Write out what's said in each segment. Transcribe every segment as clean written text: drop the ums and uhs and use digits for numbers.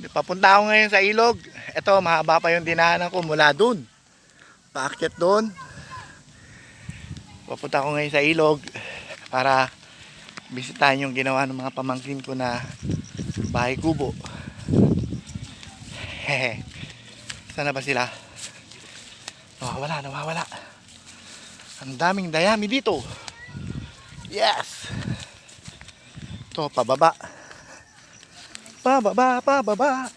Papunta ako ngayon sa ilog. Ito, mahaba pa yung dinaanan ko mula dun. Paakyat dun. Papunta ako ngayon sa ilog para bisitahin yung ginawa ng mga pamangkin ko na bahay kubo. Hehe. Saan na ba sila? Nawawala. Ang daming dayami dito. Yes! Ito, pababa. Pababa.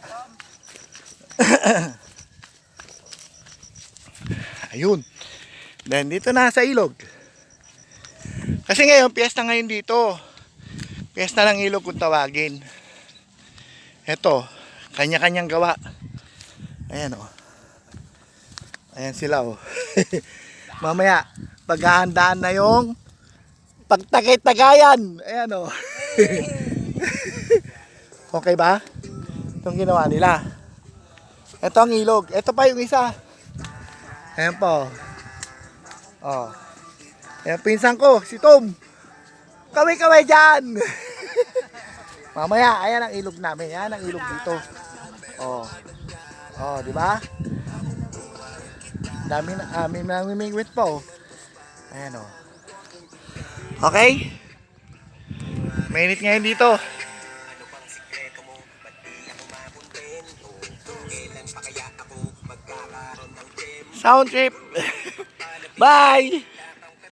Ayun. Then dito na sa ilog. Kasi ngayon, piyesta ngayon dito. Piyesta ng ilog kung tawagin. Ito, kanya-kanyang gawa. Ayan o. Ayan sila o. Mamaya, paghahandaan na yung pagtagay-tagayan. Ayan o. Okay ba? Itong ginawa nila. Ito ang ilog. Ito pa yung isa. Ayan po. Oh. Ayan pinsan ko, si Tom. Kaway-kaway dyan. Mamaya, ayan ang ilog namin. Ayan ang ilog dito. Oh. Oh, di ba? Dami na, may namimingwit pa oh. Ayan oh. Okay? Mainit ngayon dito. Sound trip. Bye!